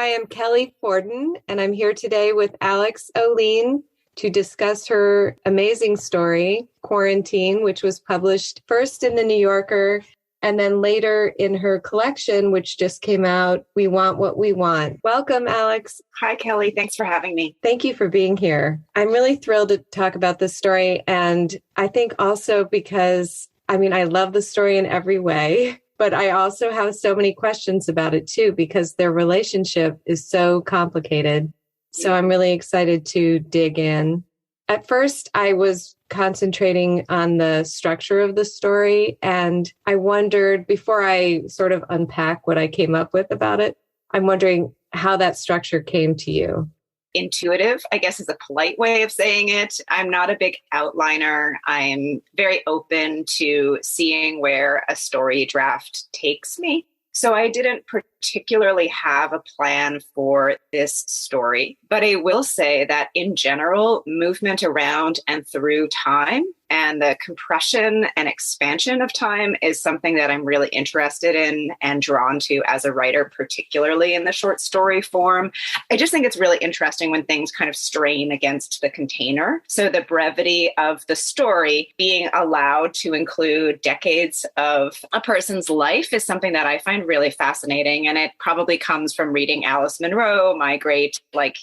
Hi, I'm Kelly Forden, and I'm here today with Alix Ohlin to discuss her amazing story, Quarantine, which was published first in the New Yorker and then later in her collection, which just came out, We Want What We Want. Welcome, Alix. Hi, Kelly. Thanks for having me. Thank you for being here. I'm really thrilled to talk about this story. And I think also because, I love the story in every way, but I also have so many questions about it too, because their relationship is so complicated. So I'm really excited to dig in. At first, I was concentrating on the structure of the story. And I wondered, before I sort of unpack what I came up with about it, I'm wondering how that structure came to you. Intuitive, I guess, is a polite way of saying it. I'm not a big outliner. I'm very open to seeing where a story draft takes me. So I didn't particularly have a plan for this story, but I will say that in general, movement around and through time and the compression and expansion of time is something that I'm really interested in and drawn to as a writer, particularly in the short story form. I just think it's really interesting when things kind of strain against the container. So the brevity of the story being allowed to include decades of a person's life is something that I find really fascinating. And it probably comes from reading Alice Munro, my great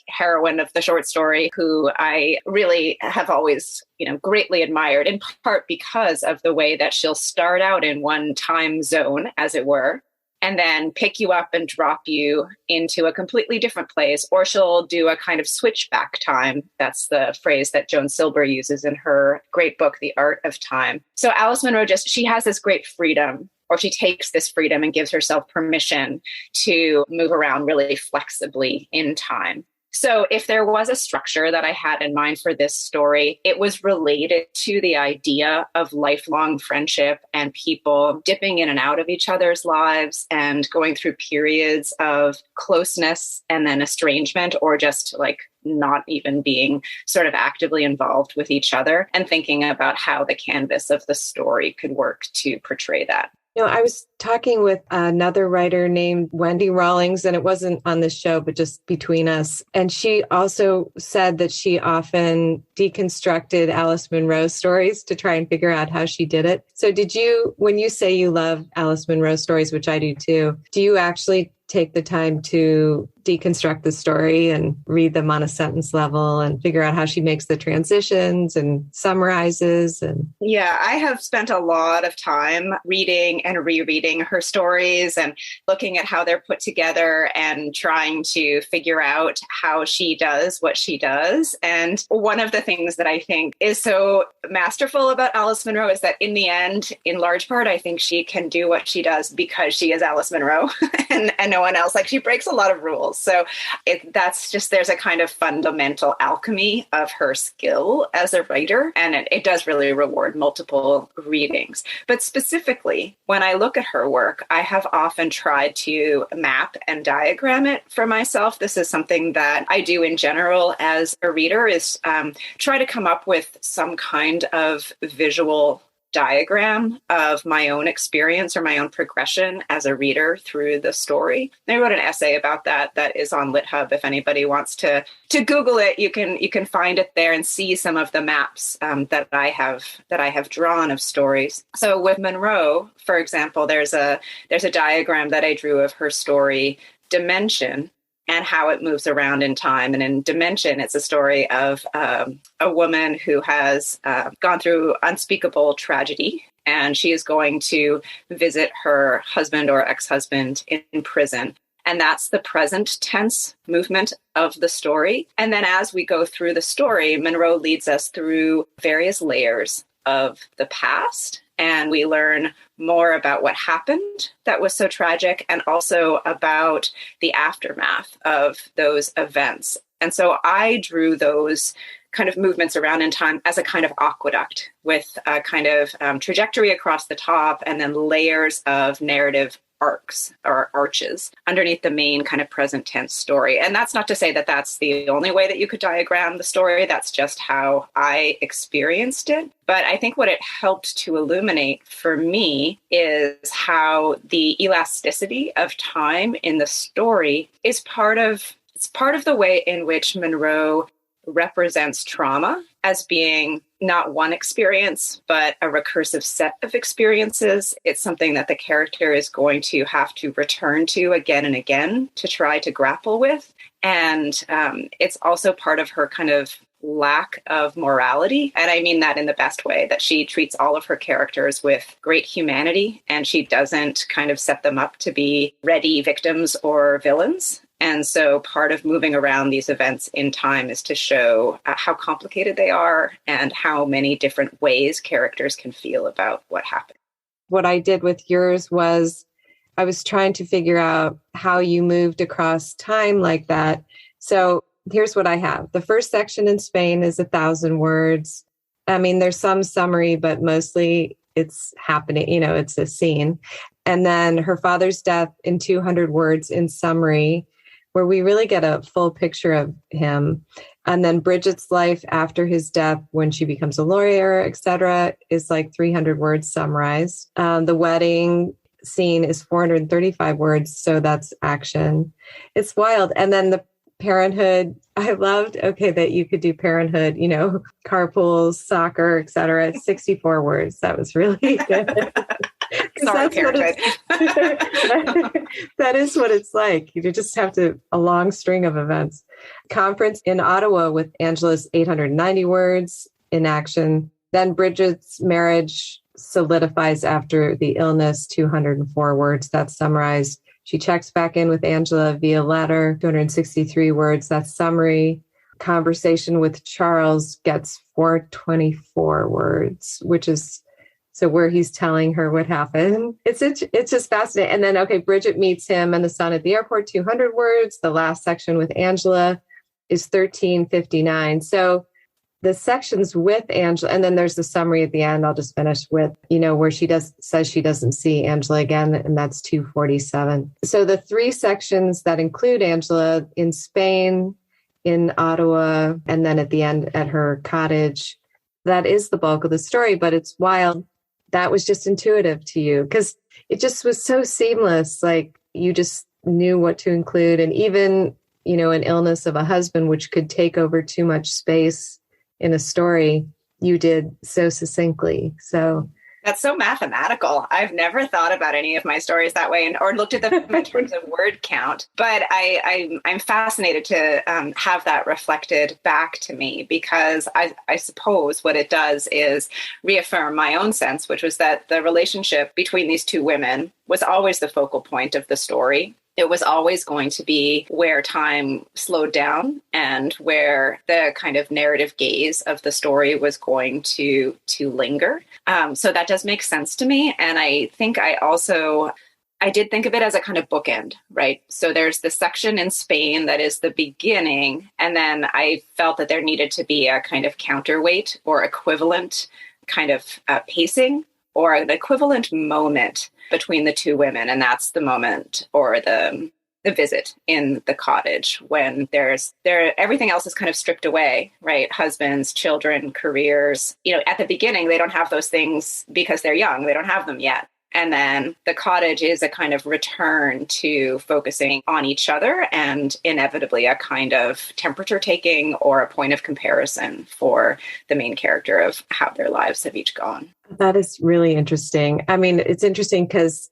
heroine of the short story, who I really have always greatly admired, in part because of the way that she'll start out in one time zone, as it were, and then pick you up and drop you into a completely different place, or she'll do a kind of switchback time. That's the phrase that Joan Silber uses in her great book, The Art of Time. So Alice Munro she has this great freedom, or she takes this freedom and gives herself permission to move around really flexibly in time. So if there was a structure that I had in mind for this story, it was related to the idea of lifelong friendship and people dipping in and out of each other's lives and going through periods of closeness and then estrangement, or just not even being sort of actively involved with each other, and thinking about how the canvas of the story could work to portray that. I was talking with another writer named Wendy Rawlings, and it wasn't on this show, but just between us. And she also said that she often deconstructed Alice Munro stories to try and figure out how she did it. So when you say you love Alice Munro stories, which I do too, do you actually take the time to deconstruct the story and read them on a sentence level and figure out how she makes the transitions and summarizes? Yeah, I have spent a lot of time reading and rereading her stories and looking at how they're put together and trying to figure out how she does what she does. And one of the things that I think is so masterful about Alice Munro is that in the end, in large part, I think she can do what she does because she is Alice Munro and no one else. She breaks a lot of rules. So there's a kind of fundamental alchemy of her skill as a writer, and it does really reward multiple readings. But specifically, when I look at her work, I have often tried to map and diagram it for myself. This is something that I do in general as a reader, is try to come up with some kind of visual diagram of my own experience or my own progression as a reader through the story. And I wrote an essay about that is on LitHub. If anybody wants to Google it, you can find it there and see some of the maps that I have drawn of stories. So with Munro, for example, there's a diagram that I drew of her story Dimension, and how it moves around in time. And in Dimension, it's a story of a woman who has gone through unspeakable tragedy, and she is going to visit her husband or ex-husband in prison. And that's the present tense movement of the story. And then as we go through the story, Munro leads us through various layers of the past, and we learn more about what happened that was so tragic, and also about the aftermath of those events. And so I drew those kind of movements around in time as a kind of aqueduct with a kind of trajectory across the top, and then layers of narrative arcs or arches underneath the main kind of present tense story. And that's not to say that that's the only way that you could diagram the story. That's just how I experienced it. But I think what it helped to illuminate for me is how the elasticity of time in the story is part of the way in which Monroe represents trauma as being not one experience, but a recursive set of experiences. It's something that the character is going to have to return to again and again to try to grapple with. And it's also part of her kind of lack of morality. And I mean that in the best way, that she treats all of her characters with great humanity, and she doesn't kind of set them up to be ready victims or villains. And so part of moving around these events in time is to show how complicated they are and how many different ways characters can feel about what happened. What I did with yours was I was trying to figure out how you moved across time like that. So here's what I have. The first section in Spain is 1,000 words. I mean, there's some summary, but mostly it's happening, it's a scene. And then her father's death in 200 words in summary, where we really get a full picture of him. And then Bridget's life after his death, when she becomes a lawyer, etc., is like 300 words summarized. The wedding scene is 435 words, so that's action. It's wild. And then the parenthood, I loved, that you could do parenthood, carpools, soccer, etc. 64 words. That was really good. Sorry, parenthood. That is what it's like. You just have a long string of events. Conference in Ottawa with Angela's 890 words in action. Then Bridget's marriage solidifies after the illness, 204 words. That's summarized. She checks back in with Angela via letter, 263 words. That's summary. Conversation with Charles gets 424 words, which is so where he's telling her what happened. It's just fascinating. And then, Bridget meets him and the son at the airport, 200 words. The last section with Angela is 1359. So the sections with Angela, and then there's the summary at the end. I'll just finish with, where she says she doesn't see Angela again, and that's 247. So the three sections that include Angela in Spain, in Ottawa, and then at the end at her cottage, that is the bulk of the story, but it's wild. That was just intuitive to you because it just was so seamless. Like you just knew what to include. And even, an illness of a husband, which could take over too much space in a story, you did so succinctly. So that's so mathematical. I've never thought about any of my stories that way or looked at them in terms of word count. But I'm fascinated to have that reflected back to me because I suppose what it does is reaffirm my own sense, which was that the relationship between these two women was always the focal point of the story. It was always going to be where time slowed down and where the kind of narrative gaze of the story was going to linger. So that does make sense to me. And I think I did think of it as a kind of bookend, right? So there's the section in Spain that is the beginning. And then I felt that there needed to be a kind of counterweight or equivalent kind of pacing or an equivalent moment between the two women. And that's the moment or the visit in the cottage when everything else is kind of stripped away, right? Husbands, children, careers. At the beginning, they don't have those things because they're young. They don't have them yet. And then the cottage is a kind of return to focusing on each other and inevitably a kind of temperature taking or a point of comparison for the main character of how their lives have each gone. That is really interesting. I mean, it's interesting because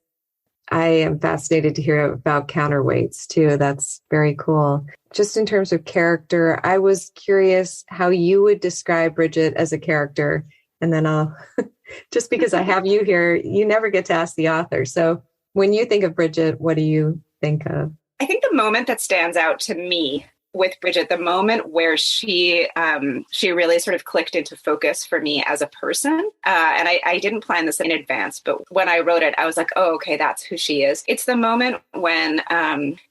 I am fascinated to hear about counterweights too. That's very cool. Just in terms of character, I was curious how you would describe Bridget as a character. And then I'll, just because I have you here, you never get to ask the author. So when you think of Bridget, what do you think of? I think the moment that stands out to me with Bridget, the moment where she really sort of clicked into focus for me as a person. And I didn't plan this in advance, but when I wrote it, I was like, oh, okay, that's who she is. It's the moment when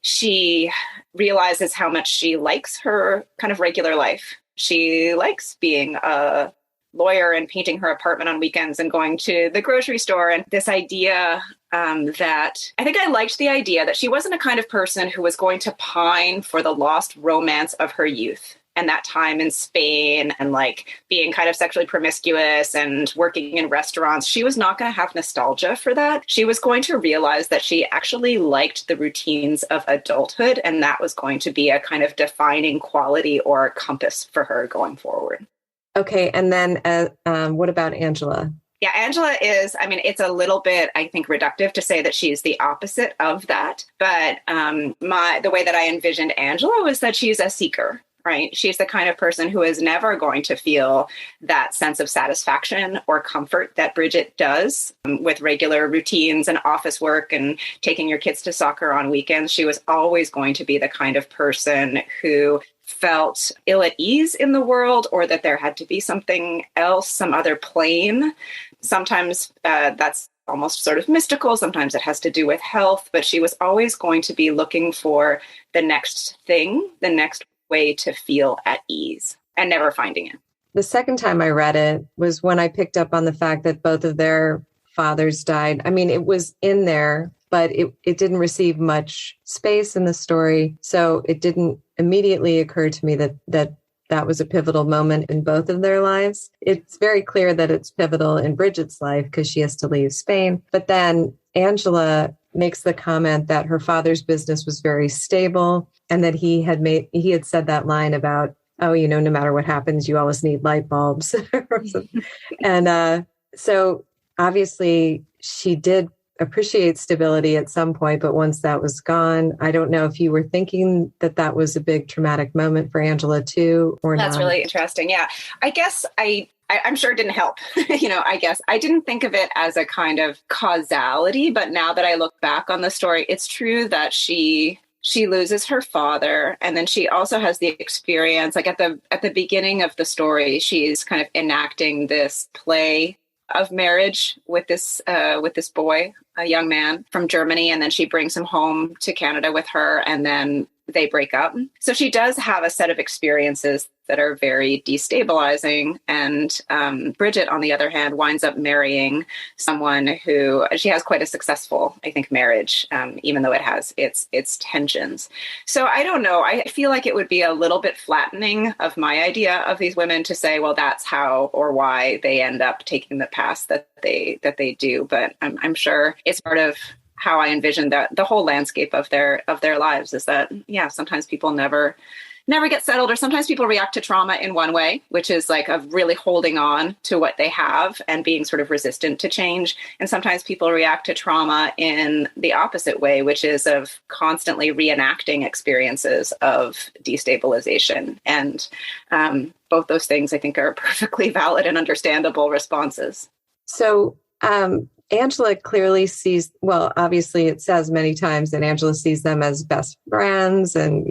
she realizes how much she likes her kind of regular life. She likes being a lawyer and painting her apartment on weekends and going to the grocery store. And this idea that I think I liked the idea that she wasn't a kind of person who was going to pine for the lost romance of her youth and that time in Spain and like being kind of sexually promiscuous and working in restaurants. She was not going to have nostalgia for that. She was going to realize that she actually liked the routines of adulthood, and that was going to be a kind of defining quality or compass for her going forward. Okay. And then what about Angela? Yeah, Angela is, I mean, it's a little bit, I think, reductive to say that she's the opposite of that. But the way that I envisioned Angela was that she's a seeker, right? She's the kind of person who is never going to feel that sense of satisfaction or comfort that Bridget does with regular routines and office work and taking your kids to soccer on weekends. She was always going to be the kind of person who felt ill at ease in the world, or that there had to be something else, some other plane. Sometimes that's almost sort of mystical. Sometimes it has to do with health, but she was always going to be looking for the next thing, the next way to feel at ease, and never finding it. The second time I read it was when I picked up on the fact that both of their fathers died. I mean, it was in there, but it didn't receive much space in the story. So it didn't immediately occur to me that was a pivotal moment in both of their lives. It's very clear that it's pivotal in Bridget's life because she has to leave Spain. But then Angela makes the comment that her father's business was very stable and that he had said that line about, oh, no matter what happens, you always need light bulbs. And so obviously she did appreciate stability at some point, but once that was gone, I don't know if you were thinking that was a big traumatic moment for Angela too, or That's not. really interesting. Yeah, I guess I'm sure it didn't help. I guess I didn't think of it as a kind of causality, but now that I look back on the story, it's true that she loses her father, and then she also has the experience, like at the beginning of the story, she's kind of enacting this play of marriage with this boy, a young man from Germany, and then she brings him home to Canada with her, and then they break up. So she does have a set of experiences that are very destabilizing. And Bridget, on the other hand, winds up marrying someone who she has quite a successful, I think, marriage, even though it has its tensions. So I don't know. I feel like it would be a little bit flattening of my idea of these women to say, well, that's how or why they end up taking the path that they do. But I'm sure it's part of how I envision that the whole landscape of their lives is that, yeah, sometimes people never get settled, or sometimes people react to trauma in one way, which is like of really holding on to what they have and being sort of resistant to change. And sometimes people react to trauma in the opposite way, which is of constantly reenacting experiences of destabilization. And both those things, I think, are perfectly valid and understandable responses. So, Angela clearly sees, well, obviously it says many times that Angela sees them as best friends. And,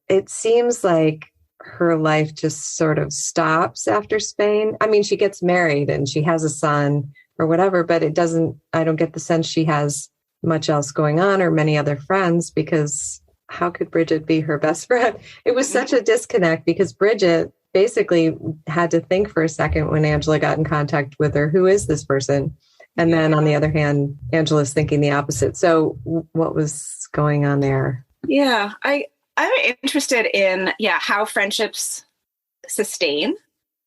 it seems like her life just sort of stops after Spain. I mean, she gets married and she has a son or whatever, but I don't get the sense she has much else going on or many other friends, because how could Bridget be her best friend? It was such a disconnect because Bridget basically had to think for a second when Angela got in contact with her, who is this person? And then on the other hand, Angela's thinking the opposite. So what was going on there? Yeah, I'm interested in, how friendships sustain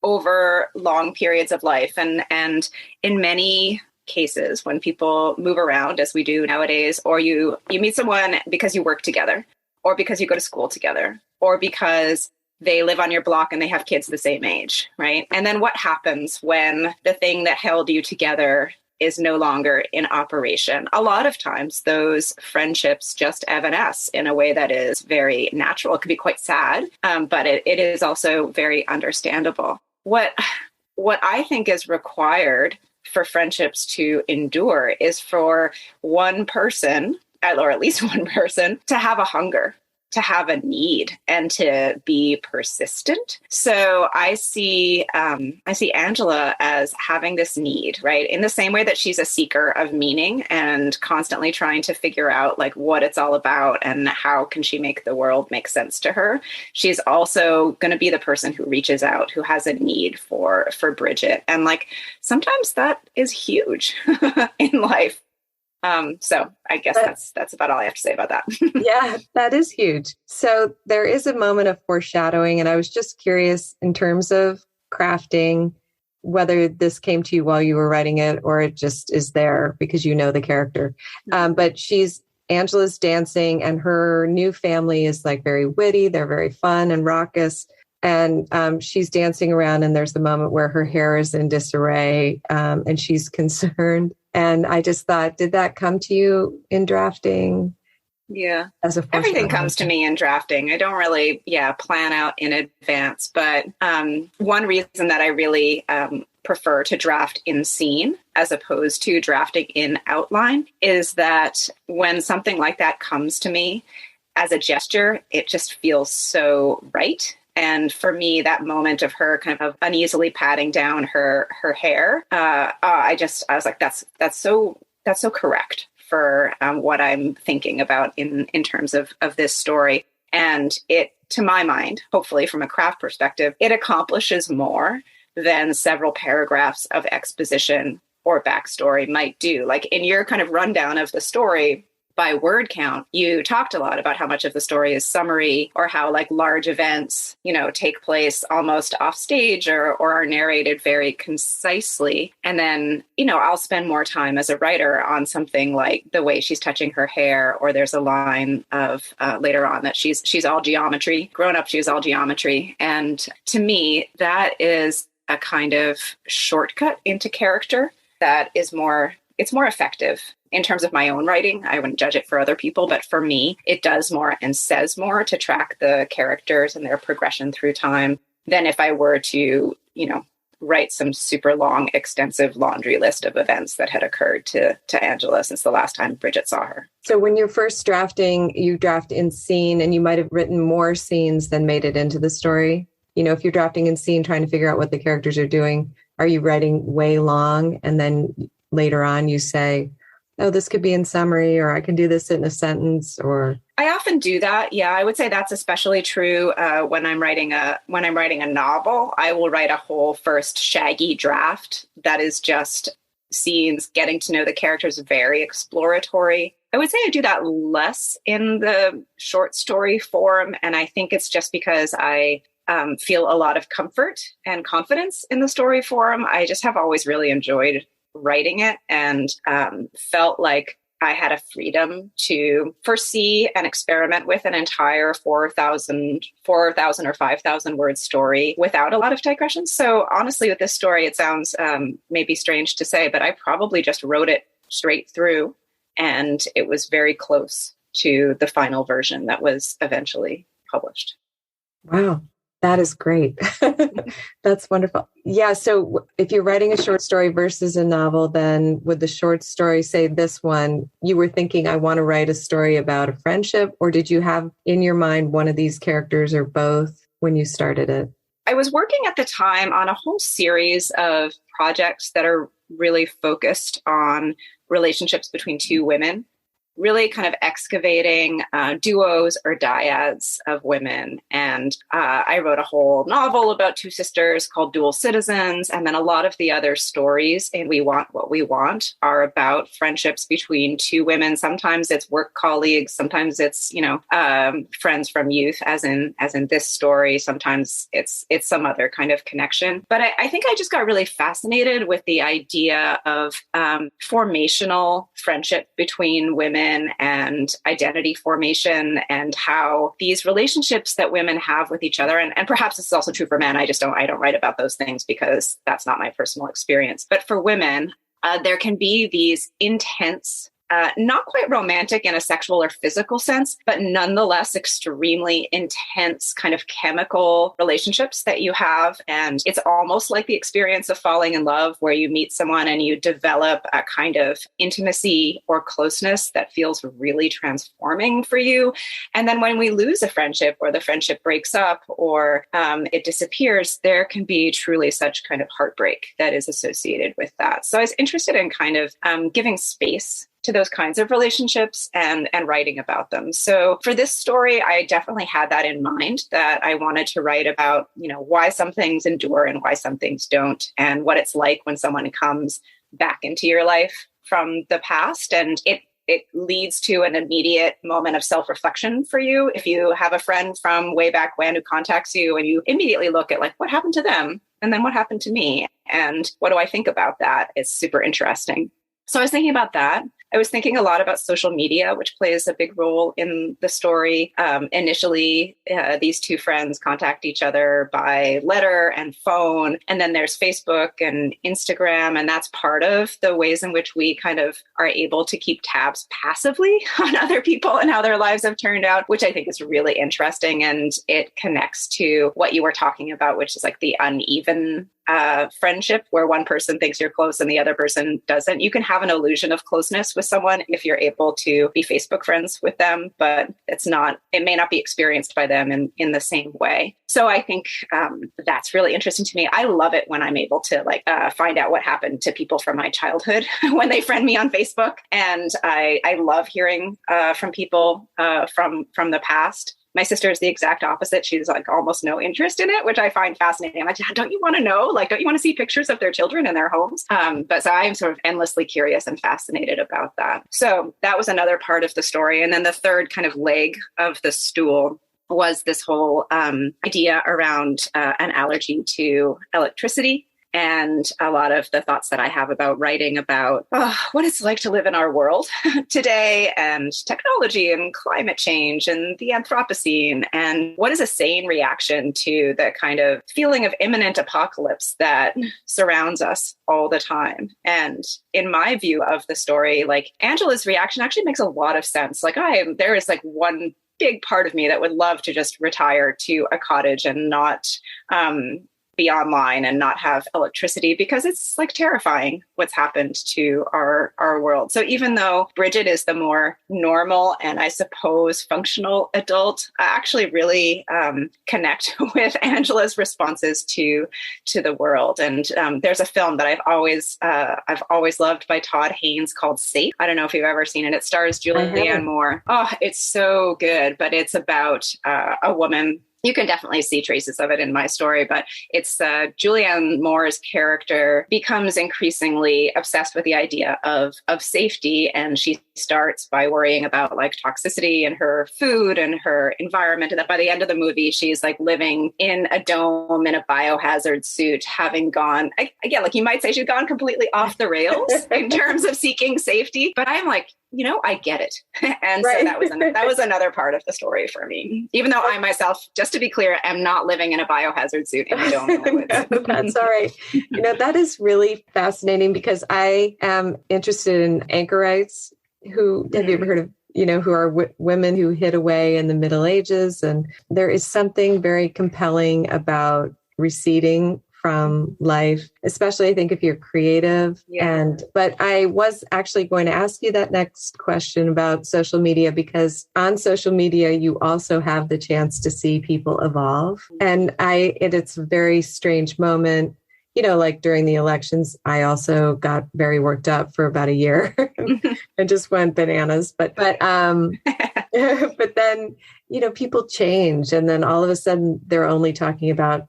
over long periods of life. And in many cases, when people move around, as we do nowadays, or you meet someone because you work together, or because you go to school together, or because they live on your block and they have kids the same age, right? And then what happens when the thing that held you together is no longer in operation? A lot of times those friendships just evanesce in a way that is very natural. It can be quite sad, but it is also very understandable. What I think is required for friendships to endure is for one person, or at least one person, to have a hunger, to have a need, and to be persistent. So I see Angela as having this need, right? In the same way that she's a seeker of meaning and constantly trying to figure out like what it's all about and how can she make the world make sense to her. She's also going to be the person who reaches out, who has a need for Bridget. And like, sometimes that is huge in life. So I guess that's about all I have to say about that. Yeah, that is huge. So there is a moment of foreshadowing, and I was just curious in terms of crafting, whether this came to you while you were writing it or it just is there because you know the character. But Angela's dancing, and her new family is like very witty. They're very fun and raucous. And she's dancing around, and there's the moment where her hair is in disarray, and she's concerned. And I just thought, did that come to you in drafting? Yeah. As a everything comes to me in drafting. I don't really, plan out in advance. But one reason that I really prefer to draft in scene as opposed to drafting in outline is that when something like that comes to me as a gesture, it just feels so right. And for me, that moment of her kind of uneasily patting down her hair, I was like, that's so correct for what I'm thinking about in terms of this story. And it, to my mind, hopefully from a craft perspective, it accomplishes more than several paragraphs of exposition or backstory might do. Like in your kind of rundown of the story, by word count, you talked a lot about how much of the story is summary, or how like large events, take place almost off stage or are narrated very concisely. And then, I'll spend more time as a writer on something like the way she's touching her hair, or there's a line of later on that she's all geometry. Grown up, she was all geometry. And to me, that is a kind of shortcut into character that is it's more effective. In terms of my own writing, I wouldn't judge it for other people, but for me, it does more and says more to track the characters and their progression through time than if I were to, write some super long, extensive laundry list of events that had occurred to Angela since the last time Bridget saw her. So when you're first drafting, you draft in scene, and you might have written more scenes than made it into the story. If you're drafting in scene, trying to figure out what the characters are doing, are you writing way long? And then later on you say, oh, this could be in summary, or I can do this in a sentence, or... I often do that. Yeah, I would say that's especially true when I'm writing a novel. I will write a whole first shaggy draft that is just scenes, getting to know the characters, very exploratory. I would say I do that less in the short story form, and I think it's just because I feel a lot of comfort and confidence in the story form. I just have always really enjoyed writing it, and felt like I had a freedom to foresee and experiment with an entire 4,000 or 5,000 word story without a lot of digressions. So honestly, with this story, it sounds maybe strange to say, but I probably just wrote it straight through, and it was very close to the final version that was eventually published. Wow. That is great. That's wonderful. Yeah. So if you're writing a short story versus a novel, then would the short story, say this one, you were thinking, I want to write a story about a friendship, or did you have in your mind one of these characters or both when you started it? I was working at the time on a whole series of projects that are really focused on relationships between two women, really kind of excavating duos or dyads of women. And I wrote a whole novel about two sisters called Dual Citizens. And then a lot of the other stories in We Want What We Want are about friendships between two women. Sometimes it's work colleagues. Sometimes it's, friends from youth, as in this story. Sometimes it's some other kind of connection. But I think I just got really fascinated with the idea of formational friendship between women and identity formation, and how these relationships that women have with each other, and perhaps this is also true for men. I don't write about those things because that's not my personal experience. But for women, there can be these intense, not quite romantic in a sexual or physical sense, but nonetheless extremely intense kind of chemical relationships that you have. And it's almost like the experience of falling in love, where you meet someone and you develop a kind of intimacy or closeness that feels really transforming for you. And then when we lose a friendship, or the friendship breaks up, or it disappears, there can be truly such kind of heartbreak that is associated with that. So I was interested in kind of giving space to those kinds of relationships and writing about them. So for this story, I definitely had that in mind, that I wanted to write about, why some things endure and why some things don't, and what it's like when someone comes back into your life from the past, and it leads to an immediate moment of self-reflection for you. If you have a friend from way back when who contacts you and you immediately look at like, what happened to them? And then what happened to me? And what do I think about that? It's super interesting. So I was thinking about that. I was thinking a lot about social media, which plays a big role in the story. Initially, these two friends contact each other by letter and phone. And then there's Facebook and Instagram. And that's part of the ways in which we kind of are able to keep tabs passively on other people and how their lives have turned out, which I think is really interesting. And it connects to what you were talking about, which is like the uneven friendship where one person thinks you're close and the other person doesn't. You can have an illusion of closeness with someone if you're able to be Facebook friends with them, but it may not be experienced by them in the same way. So I think that's really interesting to me. I love it when I'm able to find out what happened to people from my childhood when they friend me on Facebook. And I love hearing from people from the past. My sister is the exact opposite. She's like almost no interest in it, which I find fascinating. I'm like, don't you want to know? Like, don't you want to see pictures of their children in their homes? But so I'm sort of endlessly curious and fascinated about that. So that was another part of the story. And then the third kind of leg of the stool was this whole idea around an allergy to electricity. And a lot of the thoughts that I have about writing about what it's like to live in our world today, and technology and climate change and the Anthropocene, and what is a sane reaction to the kind of feeling of imminent apocalypse that surrounds us all the time. And in my view of the story, like Angela's reaction actually makes a lot of sense. Like there is like one big part of me that would love to just retire to a cottage and not be online and not have electricity, because it's like terrifying what's happened to our world. So even though Bridget is the more normal and I suppose functional adult, I actually really connect with Angela's responses to the world. And there's a film that I've always loved by Todd Haynes called Safe. I don't know if you've ever seen it. It stars Julianne Moore. Oh, it's so good. But it's about a woman. You can definitely see traces of it in my story, but it's Julianne Moore's character becomes increasingly obsessed with the idea of safety. And she starts by worrying about like toxicity in her food and her environment. And that by the end of the movie, she's like living in a dome in a biohazard suit, having gone, again, like you might say she's gone completely off the rails in terms of seeking safety. But I'm like, I get it. And right. So that was another part of the story for me, even though I myself, just to be clear, am not living in a biohazard suit in a dome. No, that's all right. That is really fascinating, because I am interested in anchorites who, have you ever heard of, who are women who hid away in the Middle Ages. And there is something very compelling about receding from life, especially I think if you're creative. Yeah. But I was actually going to ask you that next question about social media, because on social media, you also have the chance to see people evolve. And it's a very strange moment. Like during the elections, I also got very worked up for about a year and just went bananas. But then, people change. And then all of a sudden they're only talking about,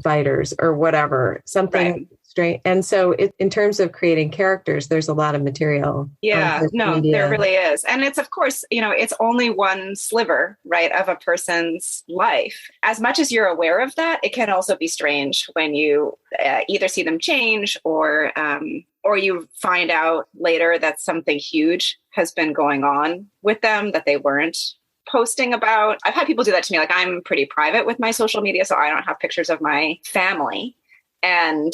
fighters or whatever, something right. Strange. And so in terms of creating characters, there's a lot of material. Yeah, no, there really is. And it's, of course, it's only one sliver, right, of a person's life. As much as you're aware of that, it can also be strange when you either see them change or you find out later that something huge has been going on with them that they weren't posting about. I've had people do that to me. Like, I'm pretty private with my social media, so I don't have pictures of my family. And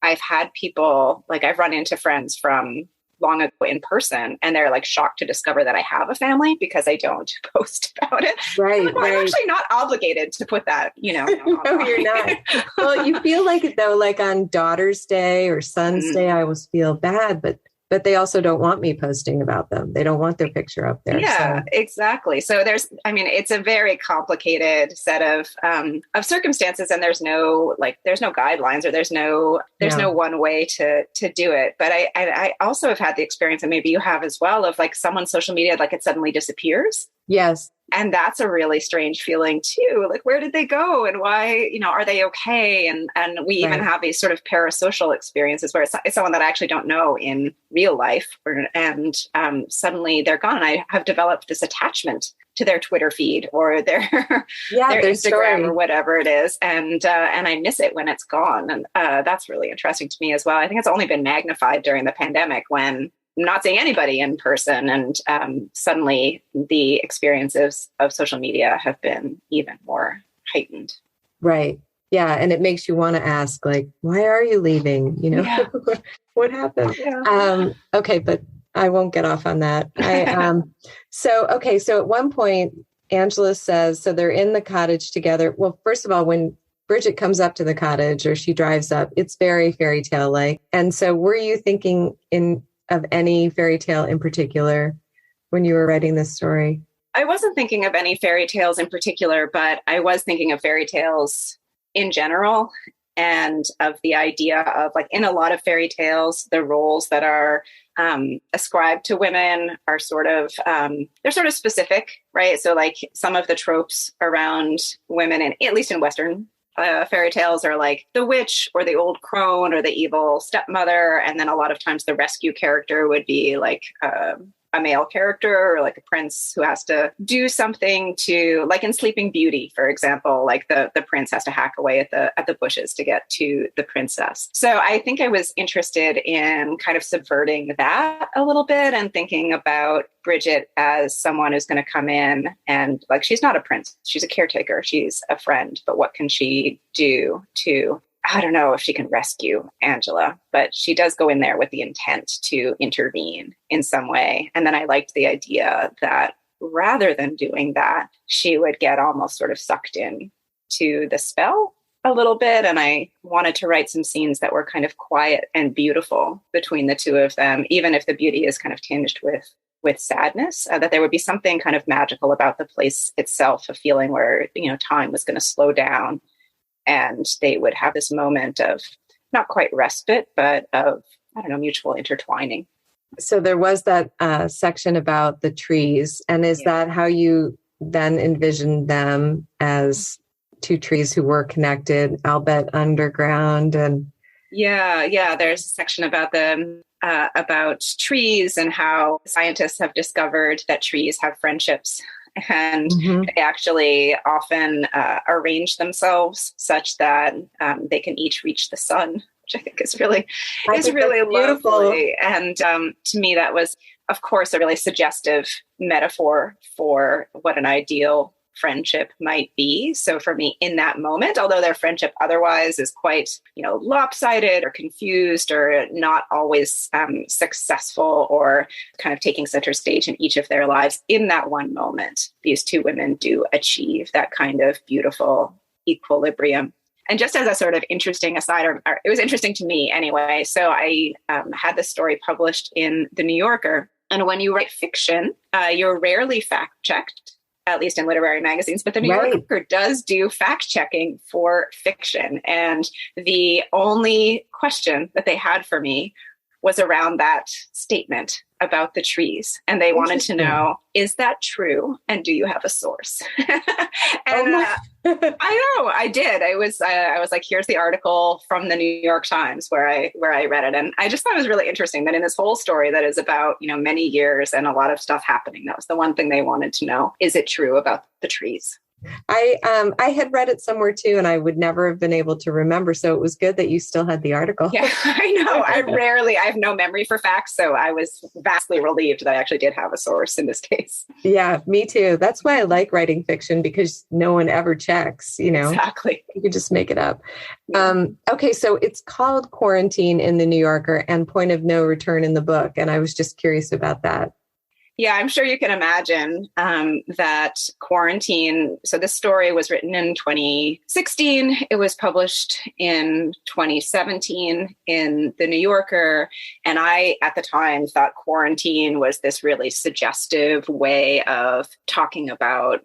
I've had people, like I've run into friends from long ago in person, and they're like shocked to discover that I have a family because I don't post about it. Right. Like, well, right. I'm actually not obligated to put that, No, you're not. Well, you feel like it though, like on Daughter's Day or Son's Day, I always feel bad, but they also don't want me posting about them. They don't want their picture up there. Yeah, so. Exactly. So it's a very complicated set of circumstances, and there's no guidelines, or there's no one way to do it. But I also have had the experience, and maybe you have as well, of like someone's social media, like it suddenly disappears. Yes. And that's a really strange feeling too. Like, where did they go and why, are they okay? And we even have these sort of parasocial experiences where it's someone that I actually don't know in real life. And suddenly they're gone. And I have developed this attachment to their Twitter feed or their Instagram story, or whatever it is. And I miss it when it's gone. And that's really interesting to me as well. I think it's only been magnified during the pandemic when I'm not seeing anybody in person. And suddenly the experiences of social media have been even more heightened. Right. Yeah. And it makes you want to ask, like, why are you leaving? What happened? Yeah. Okay. But I won't get off on that. So at one point, Angela says, so they're in the cottage together. Well, first of all, when Bridget comes up to the cottage or she drives up, it's very fairy tale like. And so were you thinking of any fairy tale in particular when you were writing this story? I wasn't thinking of any fairy tales in particular, but I was thinking of fairy tales in general and of the idea of, like, in a lot of fairy tales, the roles that are ascribed to women are they're sort of specific, right? So like some of the tropes around women, and at least in Western fairy tales, are like the witch or the old crone or the evil stepmother. And then a lot of times the rescue character would be like a male character or like a prince who has to do something to, like in Sleeping Beauty, for example, like the prince has to hack away at the bushes to get to the princess. So I think I was interested in kind of subverting that a little bit and thinking about Bridget as someone who's going to come in and, like, she's not a prince, she's a caretaker, she's a friend, but what can she do to, I don't know if she can rescue Angela, but she does go in there with the intent to intervene in some way. And then I liked the idea that rather than doing that, she would get almost sort of sucked in to the spell a little bit. And I wanted to write some scenes that were kind of quiet and beautiful between the two of them, even if the beauty is kind of tinged with sadness, that there would be something kind of magical about the place itself, a feeling where, time was going to slow down. And they would have this moment of not quite respite, but of, I don't know, mutual intertwining. So there was that section about the trees. And is that how you then envisioned them, as two trees who were connected, albeit underground? And there's a section about them, about trees and how scientists have discovered that trees have friendships. And they actually often arrange themselves such that they can each reach the sun, which I think is really beautiful. Lovely. And to me, that was, of course, a really suggestive metaphor for what an ideal friendship might be. So for me, in that moment, although their friendship otherwise is quite, lopsided or confused or not always successful or kind of taking center stage in each of their lives, in that one moment, these two women do achieve that kind of beautiful equilibrium. And just as a sort of interesting aside, or it was interesting to me anyway, so I had this story published in The New Yorker. And when you write fiction, you're rarely fact-checked, at least in literary magazines, but the New Yorker does do fact checking for fiction. And the only question that they had for me was around that statement about the trees. And they wanted to know, is that true? And do you have a source? And I know, I did. I was like, here's the article from the New York Times where I read it. And I just thought it was really interesting that in this whole story that is about, many years and a lot of stuff happening, that was the one thing they wanted to know. Is it true about the trees? I had read it somewhere too, and I would never have been able to remember. So it was good that you still had the article. Yeah, I know. I have no memory for facts. So I was vastly relieved that I actually did have a source in this case. Yeah, me too. That's why I like writing fiction, because no one ever checks, Exactly. You could just make it up. Yeah. Okay. So it's called Quarantine in the New Yorker and Point of No Return in the book. And I was just curious about that. Yeah, I'm sure you can imagine that quarantine. So this story was written in 2016. It was published in 2017 in The New Yorker. And I, at the time, thought quarantine was this really suggestive way of talking about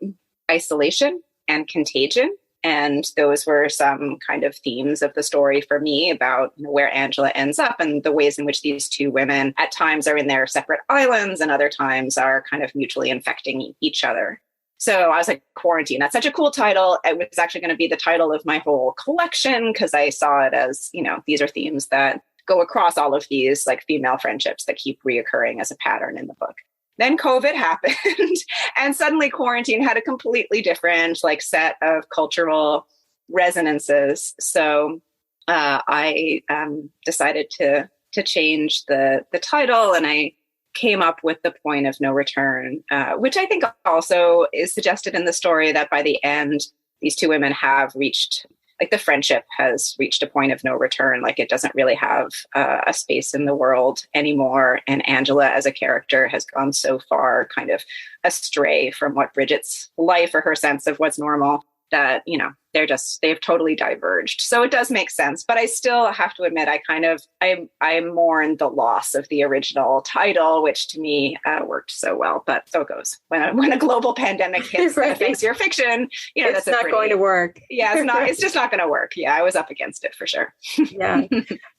isolation and contagion And those were some kind of themes of the story for me about where Angela ends up and the ways in which these two women at times are in their separate islands and other times are kind of mutually infecting each other. So I was like, Quarantine, that's such a cool title. It was actually going to be the title of my whole collection because I saw it as, these are themes that go across all of these like female friendships that keep reoccurring as a pattern in the book. Then COVID happened and suddenly Quarantine had a completely different like set of cultural resonances. So I decided to change the title, and I came up with the point of no return, which I think also is suggested in the story that by the end, these two women have reached, like the friendship has reached a point of no return. Like it doesn't really have a space in the world anymore. And Angela as a character has gone so far kind of astray from what Bridget's life or her sense of what's normal that, they've totally diverged. So it does make sense, but I still have to admit, I mourn the loss of the original title, which to me worked so well, but so it goes. When a global pandemic hits right. That affects your fiction, it's not going to work. Yeah, it's just not going to work. Yeah, I was up against it for sure. Yeah.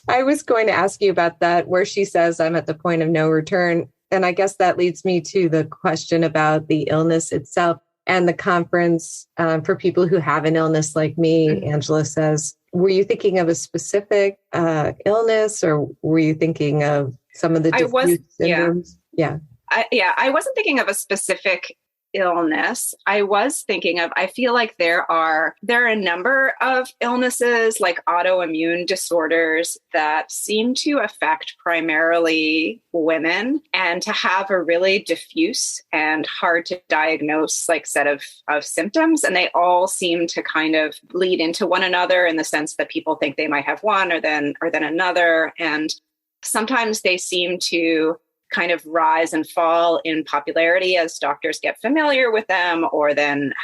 I was going to ask you about that, where she says, I'm at the point of no return. And I guess that leads me to the question about the illness itself. And the conference for people who have an illness like me, mm-hmm. Angela says, were you thinking of a specific illness, or were you thinking of some of the diffuse syndromes? Yeah. I wasn't thinking of a specific illness. I feel like there are a number of illnesses like autoimmune disorders that seem to affect primarily women, and to have a really diffuse and hard to diagnose like set of symptoms. And they all seem to kind of bleed into one another in the sense that people think they might have one or then another. And sometimes they seem to kind of rise and fall in popularity as doctors get familiar with them, or then,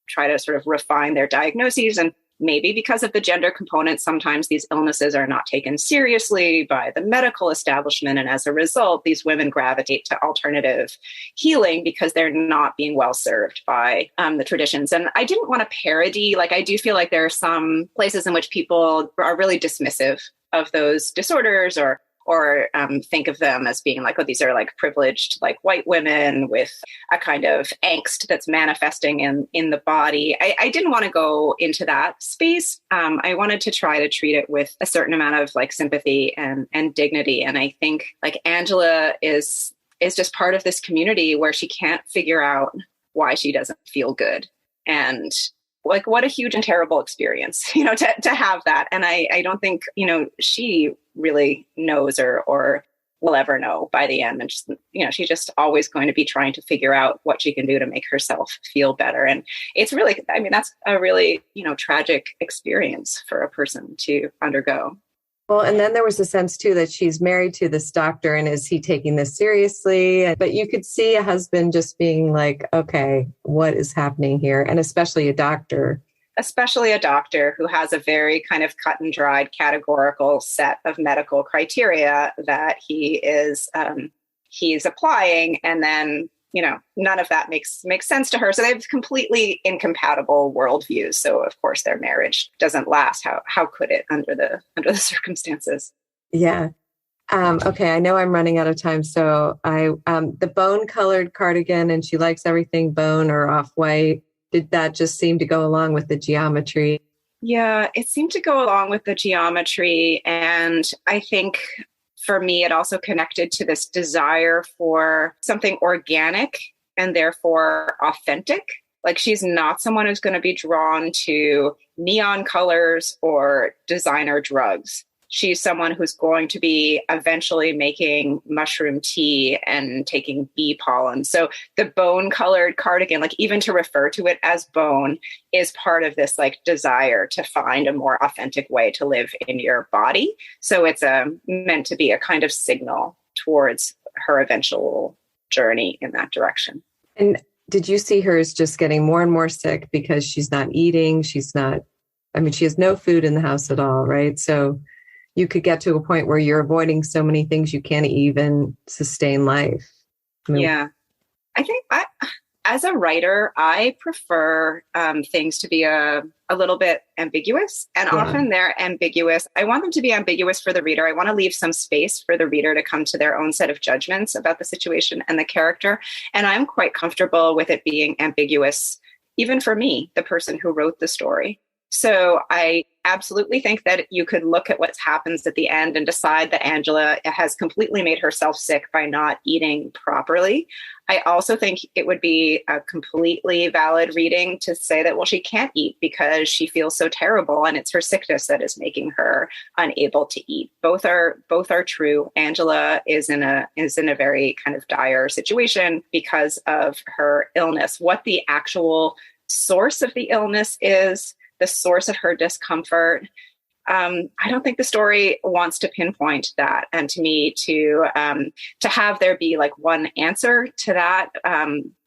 try to sort of refine their diagnoses. And maybe because of the gender component, sometimes these illnesses are not taken seriously by the medical establishment. And as a result, these women gravitate to alternative healing because they're not being well served by the traditions. And I didn't want to parody, I do feel like there are some places in which people are really dismissive of those disorders, or think of them as being like, oh, these are like privileged, like white women with a kind of angst that's manifesting in the body. I didn't want to go into that space. I wanted to try to treat it with a certain amount of like sympathy and dignity. And I think like Angela is just part of this community where she can't figure out why she doesn't feel good. And like, what a huge and terrible experience, to have that. And I don't think, she really knows or will ever know by the end. And just, she's just always going to be trying to figure out what she can do to make herself feel better. And it's really, that's a really, tragic experience for a person to undergo. Well, and then there was a sense too that she's married to this doctor, and is he taking this seriously? But you could see a husband just being like, okay, what is happening here? And especially a doctor who has a very kind of cut and dried categorical set of medical criteria that he's applying. And then, none of that makes sense to her. So they have completely incompatible worldviews. So of course their marriage doesn't last. How could it under the circumstances? Yeah. Okay. I know I'm running out of time. So the bone colored cardigan, and she likes everything bone or off-white. Did that just seem to go along with the geometry? Yeah, it seemed to go along with the geometry. And I think for me, it also connected to this desire for something organic and therefore authentic. Like she's not someone who's going to be drawn to neon colors or designer drugs. She's someone who's going to be eventually making mushroom tea and taking bee pollen. So the bone colored cardigan, like even to refer to it as bone, is part of this like desire to find a more authentic way to live in your body. So it's meant to be a kind of signal towards her eventual journey in that direction. And did you see her as just getting more and more sick because she's not eating? She has no food in the house at all, right? So you could get to a point where you're avoiding so many things you can't even sustain life. Yeah. I think As a writer, I prefer things to be a little bit ambiguous, and often they're ambiguous. I want them to be ambiguous for the reader. I want to leave some space for the reader to come to their own set of judgments about the situation and the character. And I'm quite comfortable with it being ambiguous, even for me, the person who wrote the story. So I absolutely think that you could look at what happens at the end and decide that Angela has completely made herself sick by not eating properly. I also think it would be a completely valid reading to say that, well, she can't eat because she feels so terrible and it's her sickness that is making her unable to eat. Both are true. Angela is in a very kind of dire situation because of her illness. What the actual source of the illness is, the source of her discomfort, I don't think the story wants to pinpoint that. And to me, to have there be like one answer to that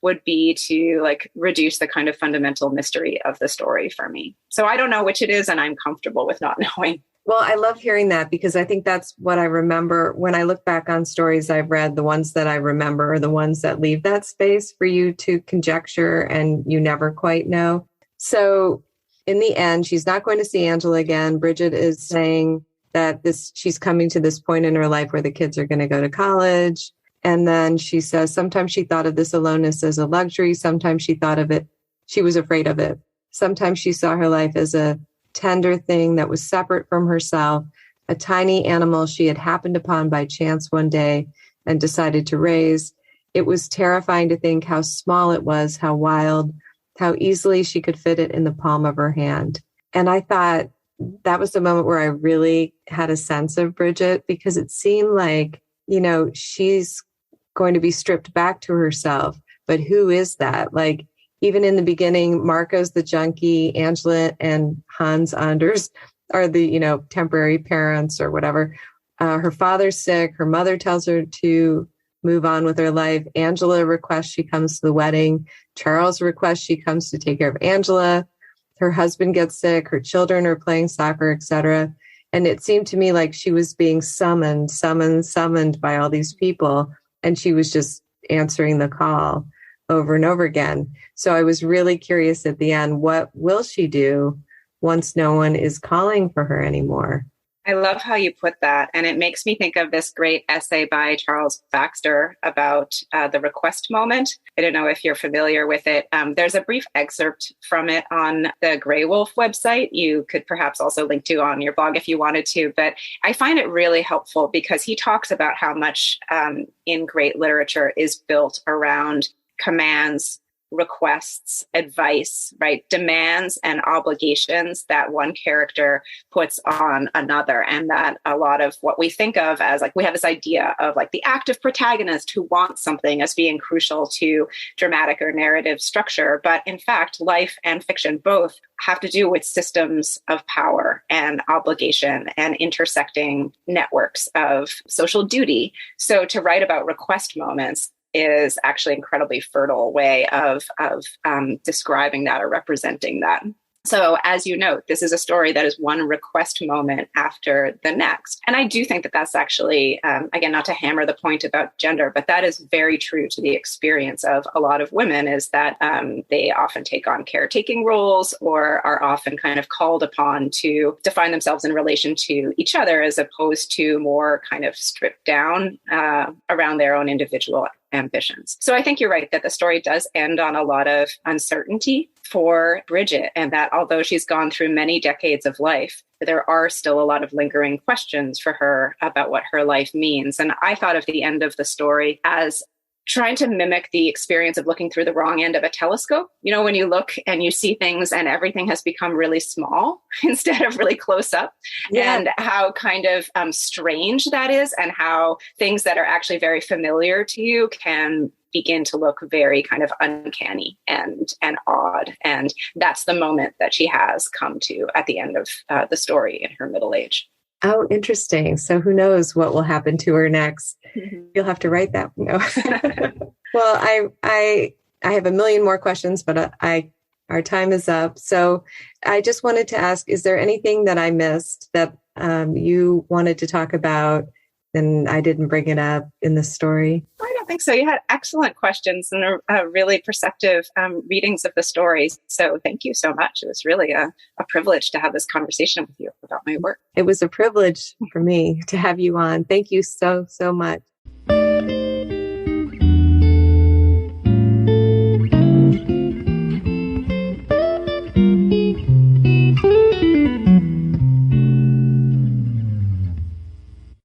would be to like reduce the kind of fundamental mystery of the story for me. So I don't know which it is, and I'm comfortable with not knowing. Well, I love hearing that because I think that's what I remember when I look back on stories I've read. The ones that I remember are the ones that leave that space for you to conjecture and you never quite know. So in the end, she's not going to see Angela again. Bridget is saying that she's coming to this point in her life where the kids are going to go to college. And then she says sometimes she thought of this aloneness as a luxury. Sometimes she thought of it, she was afraid of it. Sometimes she saw her life as a tender thing that was separate from herself, a tiny animal she had happened upon by chance one day and decided to raise. It was terrifying to think how small it was, how wild, how easily she could fit it in the palm of her hand. And I thought that was the moment where I really had a sense of Bridget, because it seemed like, she's going to be stripped back to herself. But who is that? Like, even in the beginning, Marco's the junkie, Angela and Hans Anders are the, temporary parents or whatever. Her father's sick. Her mother tells her to move on with her life. Angela requests she comes to the wedding. Charles requests she comes to take care of Angela. Her husband gets sick. Her children are playing soccer, etc. And it seemed to me like she was being summoned by all these people. And she was just answering the call over and over again. So I was really curious at the end, what will she do once no one is calling for her anymore? I love how you put that. And it makes me think of this great essay by Charles Baxter about the request moment. I don't know if you're familiar with it. There's a brief excerpt from it on the Grey Wolf website. You could perhaps also link to on your blog if you wanted to. But I find it really helpful because he talks about how much in great literature is built around commands, requests, advice, right? Demands and obligations that one character puts on another. And that a lot of what we think of as like, we have this idea of like the active protagonist who wants something as being crucial to dramatic or narrative structure. But in fact, life and fiction both have to do with systems of power and obligation and intersecting networks of social duty. So to write about request moments is actually an incredibly fertile way of describing that or representing that. So as you note, this is a story that is one request moment after the next. And I do think that that's actually, again, not to hammer the point about gender, but that is very true to the experience of a lot of women, is that they often take on caretaking roles or are often kind of called upon to define themselves in relation to each other, as opposed to more kind of stripped down around their own individual ambitions. So I think you're right that the story does end on a lot of uncertainty for Bridget, and that although she's gone through many decades of life, there are still a lot of lingering questions for her about what her life means. And I thought of the end of the story as trying to mimic the experience of looking through the wrong end of a telescope. You know, when you look and you see things and everything has become really small instead of really close up, and how kind of strange that is, and how things that are actually very familiar to you can begin to look very kind of uncanny and odd. And that's the moment that she has come to at the end of the story in her middle age. Oh, interesting. So who knows what will happen to her next? Mm-hmm. You'll have to write that. No. Well, I have a million more questions, but our time is up. So I just wanted to ask, is there anything that I missed that you wanted to talk about and I didn't bring it up in the story? I don't don't think so. You had excellent questions and really perceptive readings of the stories. So thank you so much. It was really a privilege to have this conversation with you about my work. It was a privilege for me to have you on. Thank you so, so much.